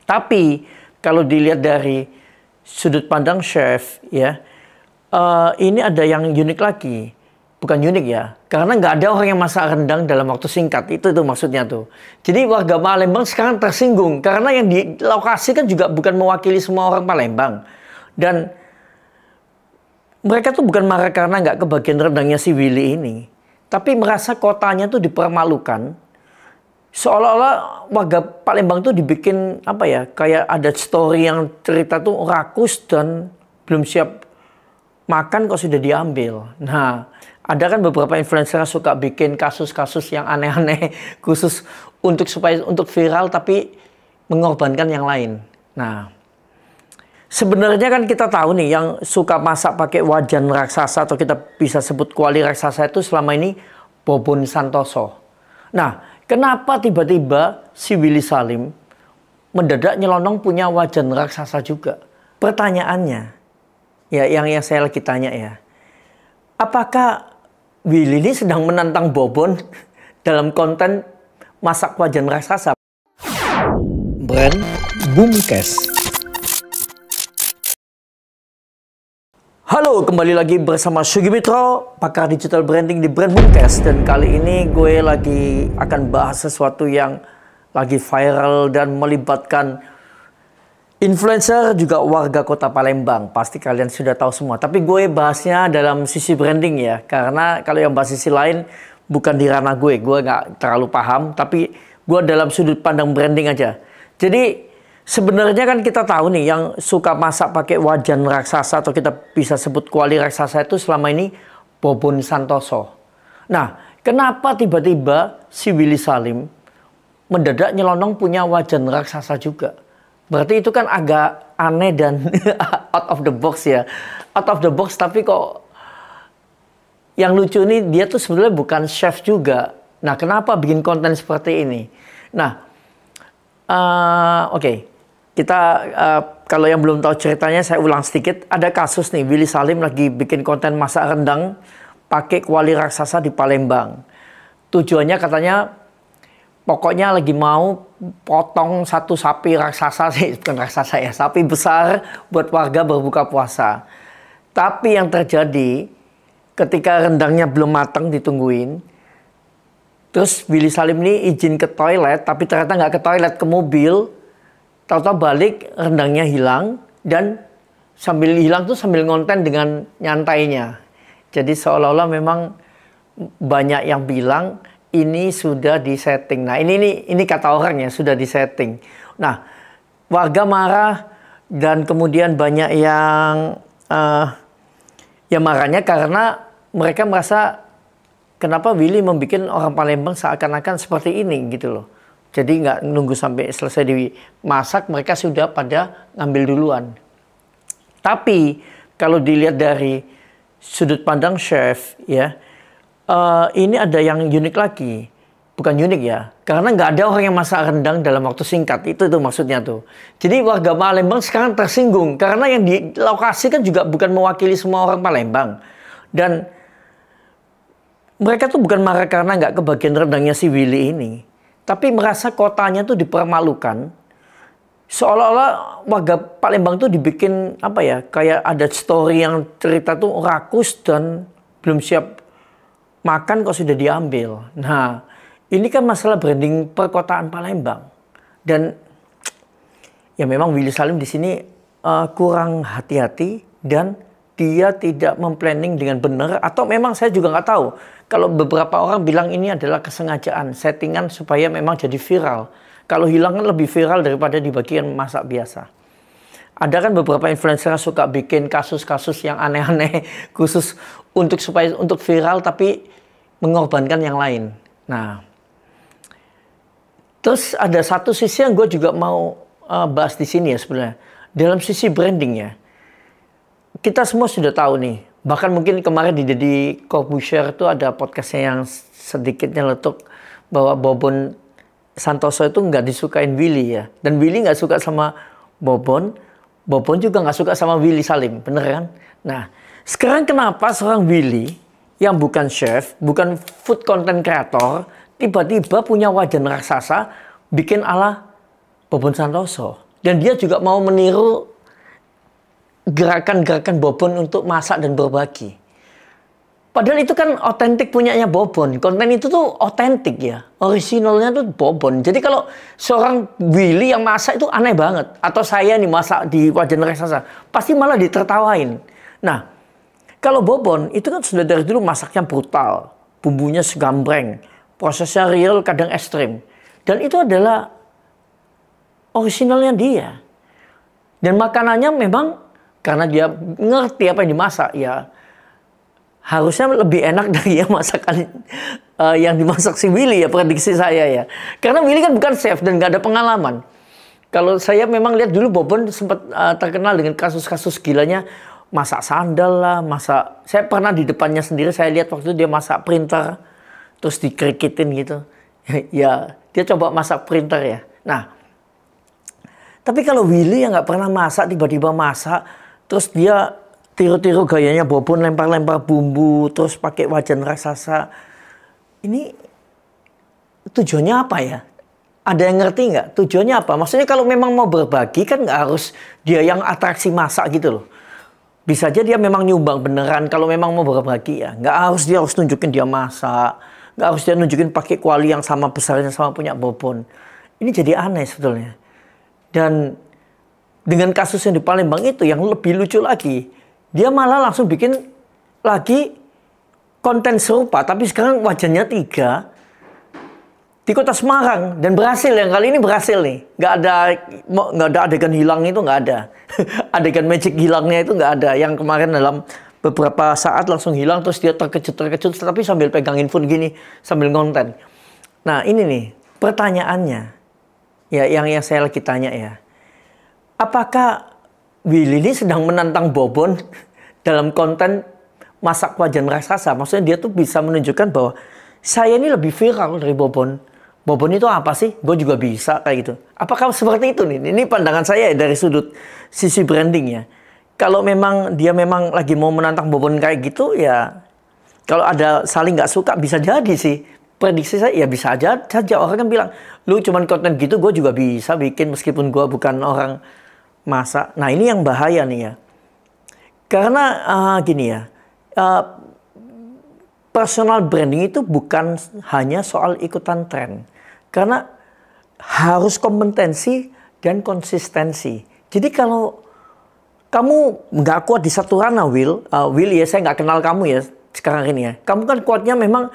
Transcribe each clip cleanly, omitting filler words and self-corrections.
Tapi kalau dilihat dari sudut pandang chef, ya, ini ada yang unik lagi. Bukan unik ya, karena nggak ada orang yang masak rendang dalam waktu singkat. Itu maksudnya tuh. Jadi warga Palembang sekarang tersinggung karena yang di lokasi kan juga bukan mewakili semua orang Palembang. Dan mereka tuh bukan marah karena nggak kebagian rendangnya si Willy ini, tapi merasa kotanya tuh dipermalukan. Seolah-olah warga Palembang tuh dibikin apa ya, kayak ada story yang cerita tuh rakus dan belum siap makan kok sudah diambil. Nah, ada kan beberapa influencer yang suka bikin kasus-kasus yang aneh-aneh khusus untuk viral tapi mengorbankan yang lain. Nah, sebenarnya kan kita tahu nih yang suka masak pakai wajan raksasa atau kita bisa sebut kuali raksasa itu selama ini Bobon Santoso. Nah, kenapa tiba-tiba si Willy Salim mendadak nyelonong punya wajan raksasa juga? Pertanyaannya, ya yang saya lagi tanya ya, apakah Willy ini sedang menantang Bobon dalam konten masak wajan raksasa? Brand Boomcast. Halo, kembali lagi bersama Sugi Mitro, pakar digital branding di Brand Boomcast. Dan kali ini gue lagi akan bahas sesuatu yang lagi viral dan melibatkan influencer juga warga kota Palembang. Pasti kalian sudah tahu semua. Tapi gue bahasnya dalam sisi branding ya. Karena kalau yang bahas sisi lain bukan di ranah gue. Gue nggak terlalu paham. Tapi gue dalam sudut pandang branding aja. Jadi sebenarnya kan kita tahu nih yang suka masak pakai wajan raksasa atau kita bisa sebut kuali raksasa itu selama ini Bobon Santoso. Nah, kenapa tiba-tiba si Willy Salim mendadak nyelonong punya wajan raksasa juga? Berarti itu kan agak aneh dan out of the box ya. Out of the box tapi kok yang lucu ini dia tuh sebenarnya bukan chef juga. Nah, kenapa bikin konten seperti ini? Nah, oke. Kita kalau yang belum tahu ceritanya saya ulang sedikit. Ada kasus nih Willy Salim lagi bikin konten masak rendang pakai kuali raksasa di Palembang. Tujuannya katanya pokoknya lagi mau potong satu sapi raksasa sih, bukan raksasa ya, sapi besar buat warga berbuka puasa. Tapi yang terjadi ketika rendangnya belum matang ditungguin, terus Willy Salim ini izin ke toilet, tapi ternyata nggak ke toilet, ke mobil. Tahu-tahu balik rendangnya hilang dan sambil hilang tuh sambil ngonten dengan nyantainya. Jadi seolah-olah memang banyak yang bilang ini sudah disetting. Nah, ini kata orang ya, sudah disetting. Nah, warga marah dan kemudian banyak yang marahnya karena mereka merasa kenapa Willy membuat orang Palembang seakan-akan seperti ini gitu loh. Jadi nggak nunggu sampai selesai dimasak, mereka sudah pada ngambil duluan. Tapi kalau dilihat dari sudut pandang chef ya, ini ada yang unik lagi. Bukan unik ya, karena nggak ada orang yang masak rendang dalam waktu singkat. Itu maksudnya tuh. Jadi warga Palembang sekarang tersinggung karena yang di lokasi kan juga bukan mewakili semua orang Palembang. Dan mereka tuh bukan marah karena nggak kebagian rendangnya si Willy ini, tapi merasa kotanya tuh dipermalukan. Seolah-olah warga Palembang tuh dibikin apa ya, kayak ada story yang cerita tuh rakus dan belum siap makan kok sudah diambil. Nah, ini kan masalah branding perkotaan Palembang. Dan ya memang Willy Salim di sini kurang hati-hati dan dia tidak memplanning dengan benar, atau memang saya juga nggak tahu. Kalau beberapa orang bilang ini adalah kesengajaan, settingan supaya memang jadi viral. Kalau hilang kan lebih viral daripada di bagian masak biasa. Ada kan beberapa influencer yang suka bikin kasus-kasus yang aneh-aneh khusus untuk viral tapi mengorbankan yang lain. Nah, terus ada satu sisi yang gue juga mau bahas di sini ya sebenarnya. Dalam sisi branding ya, kita semua sudah tahu nih. Bahkan mungkin kemarin di Deddy Corbuzier itu ada podcastnya yang sedikit nyeletuk bahwa Bobon Santoso itu nggak disukain Willy ya. Dan Willy nggak suka sama Bobon. Bobon juga nggak suka sama Willy Salim. Bener kan? Nah, sekarang kenapa seorang Willy yang bukan chef, bukan food content creator, tiba-tiba punya wajan raksasa bikin ala Bobon Santoso. Dan dia juga mau meniru gerakan-gerakan Bobon untuk masak dan berbagi. Padahal itu kan otentik punyanya Bobon. Konten itu tuh otentik ya. Originalnya tuh Bobon. Jadi kalau seorang Willy yang masak itu aneh banget. Atau saya nih masak di Wajan Raksasa. Pasti malah ditertawain. Nah, kalau Bobon itu kan sudah dari dulu masaknya brutal. Bumbunya segambreng. Prosesnya real, kadang ekstrim. Dan itu adalah originalnya dia. Dan makanannya memang karena dia ngerti apa yang dimasak, ya harusnya lebih enak dari yang masakan yang dimasak si Willy ya, prediksi saya ya. Karena Willy kan bukan chef dan nggak ada pengalaman. Kalau saya memang lihat dulu Bobon sempat terkenal dengan kasus-kasus gilanya masak sandal lah, masak. Saya pernah di depannya sendiri saya lihat waktu itu dia masak printer terus dikrikitin gitu. Ya, dia coba masak printer ya. Nah, tapi kalau Willy yang nggak pernah masak tiba-tiba masak, terus dia tiru-tiru gayanya Bobon, lempar-lempar bumbu, terus pakai wajan raksasa. Ini tujuannya apa ya? Ada yang ngerti nggak? Tujuannya apa? Maksudnya kalau memang mau berbagi kan nggak harus dia yang atraksi masak gitu loh. Bisa aja dia memang nyumbang beneran kalau memang mau berbagi ya. Nggak harus dia harus nunjukin dia masak. Nggak harus dia nunjukin pakai kuali yang sama besarnya sama punya Bobon. Ini jadi aneh sebetulnya. Dan dengan kasus yang di Palembang itu yang lebih lucu lagi, dia malah langsung bikin lagi konten serupa, tapi sekarang wajannya 3 di kota Semarang dan berhasil. Yang kali ini berhasil nih, nggak ada adegan hilang itu, nggak ada adegan magic hilangnya itu nggak ada. Yang kemarin dalam beberapa saat langsung hilang, terus dia terkejut, tapi sambil pegang handphone gini sambil ngonten. Nah ini nih pertanyaannya, ya yang saya lagi tanya ya. Apakah Willy ini sedang menantang Bobon dalam konten masak wajan raksasa? Maksudnya dia tuh bisa menunjukkan bahwa saya ini lebih viral dari Bobon. Bobon itu apa sih? Gue juga bisa kayak gitu. Apakah seperti itu nih? Ini pandangan saya dari sudut sisi branding ya. Kalau memang dia memang lagi mau menantang Bobon kayak gitu ya, kalau ada saling nggak suka bisa jadi sih. Prediksi saya ya bisa aja saja orang kan bilang, lu cuman konten gitu gue juga bisa bikin meskipun gue bukan orang masak. Nah ini yang bahaya nih ya. Karena gini ya, personal branding itu bukan hanya soal ikutan tren. Karena harus kompetensi dan konsistensi. Jadi kalau kamu nggak kuat di satu ranah, Will ya, saya nggak kenal kamu ya sekarang ini ya. Kamu kan kuatnya memang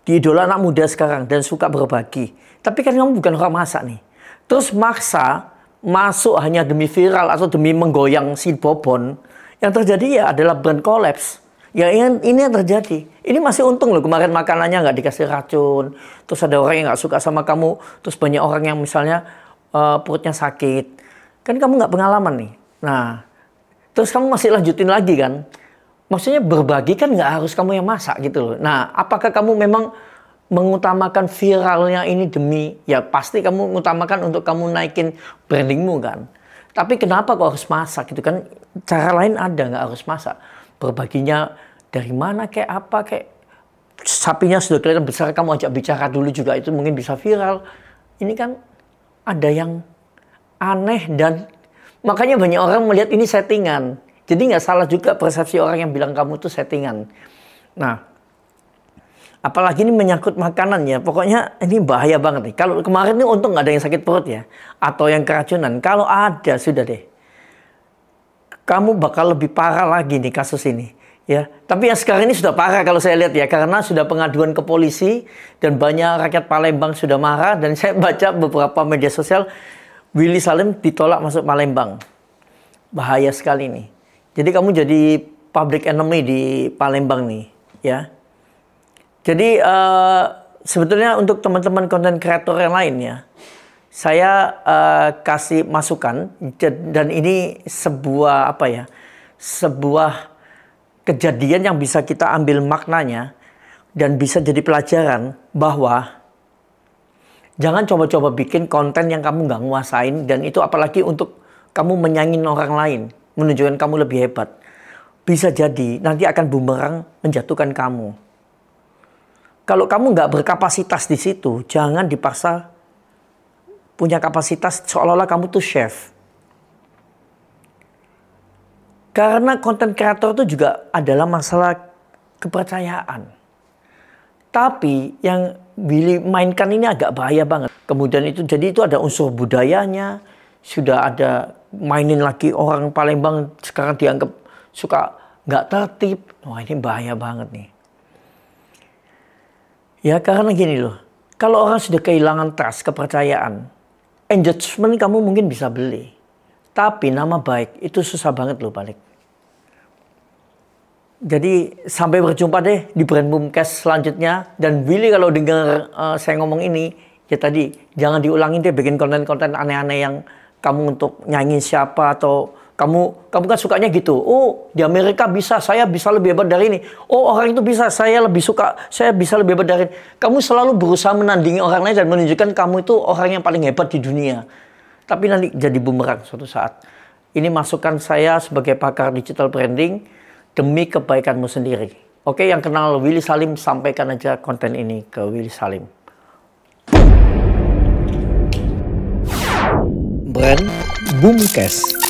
di idola anak muda sekarang dan suka berbagi. Tapi kan kamu bukan orang masak nih. Terus maksa masuk hanya demi viral atau demi menggoyang si Bobon, yang terjadi ya adalah brand collapse. Ya ini yang terjadi. Ini masih untung loh kemarin makanannya nggak dikasih racun. Terus ada orang yang nggak suka sama kamu. Terus banyak orang yang misalnya perutnya sakit. Kan kamu nggak pengalaman nih. Nah, terus kamu masih lanjutin lagi kan. Maksudnya berbagi kan nggak harus kamu yang masak gitu loh. Nah, apakah kamu memang mengutamakan viralnya ini demi, ya pasti kamu mengutamakan untuk kamu naikin brandingmu kan. Tapi kenapa kok harus masak gitu kan? Cara lain ada, nggak harus masak. Berbaginya dari mana kayak apa, kayak sapinya sudah kelihatan besar, kamu ajak bicara dulu juga itu mungkin bisa viral. Ini kan ada yang aneh dan makanya banyak orang melihat ini settingan. Jadi nggak salah juga persepsi orang yang bilang kamu tuh settingan. Nah, apalagi ini menyangkut makanan ya. Pokoknya ini bahaya banget nih. Kalau kemarin ini untung nggak ada yang sakit perut ya. Atau yang keracunan. Kalau ada, sudah deh. Kamu bakal lebih parah lagi nih kasus ini. Ya. Tapi yang sekarang ini sudah parah kalau saya lihat ya. Karena sudah pengaduan ke polisi. Dan banyak rakyat Palembang sudah marah. Dan saya baca beberapa media sosial. Willy Salim ditolak masuk Palembang. Bahaya sekali nih. Jadi kamu jadi public enemy di Palembang nih. Ya. Jadi sebetulnya untuk teman-teman konten kreator yang lain ya, saya kasih masukan dan ini sebuah apa ya, sebuah kejadian yang bisa kita ambil maknanya dan bisa jadi pelajaran bahwa jangan coba-coba bikin konten yang kamu nggak nguasain dan itu apalagi untuk kamu menyaingin orang lain, menunjukkan kamu lebih hebat. Bisa jadi nanti akan bumerang menjatuhkan kamu. Kalau kamu nggak berkapasitas di situ, jangan dipaksa punya kapasitas seolah-olah kamu tuh chef. Karena konten kreator itu juga adalah masalah kepercayaan. Tapi yang Willy mainkan ini agak bahaya banget. Kemudian jadi itu ada unsur budayanya, sudah ada mainin lagi orang Palembang sekarang dianggap suka nggak tertib. Wah, ini bahaya banget nih. Ya karena gini loh, kalau orang sudah kehilangan trust, kepercayaan, engagement kamu mungkin bisa beli. Tapi nama baik itu susah banget loh balik. Jadi sampai berjumpa deh di Brand Boomcast selanjutnya. Dan Willy kalau dengar saya ngomong ini, ya tadi jangan diulangin deh bikin konten-konten aneh-aneh yang kamu untuk nyanyi siapa atau kamu kan sukanya gitu. Oh, di Amerika bisa, saya bisa lebih hebat dari ini. Oh, orang itu bisa, saya lebih suka, saya bisa lebih hebat dari ini. Kamu selalu berusaha menandingi orang lain dan menunjukkan kamu itu orang yang paling hebat di dunia. Tapi nanti jadi bumerang suatu saat. Ini masukan saya sebagai pakar digital branding demi kebaikanmu sendiri. Oke, yang kenal Willy Salim, sampaikan aja konten ini ke Willy Salim. Brand Boomcast.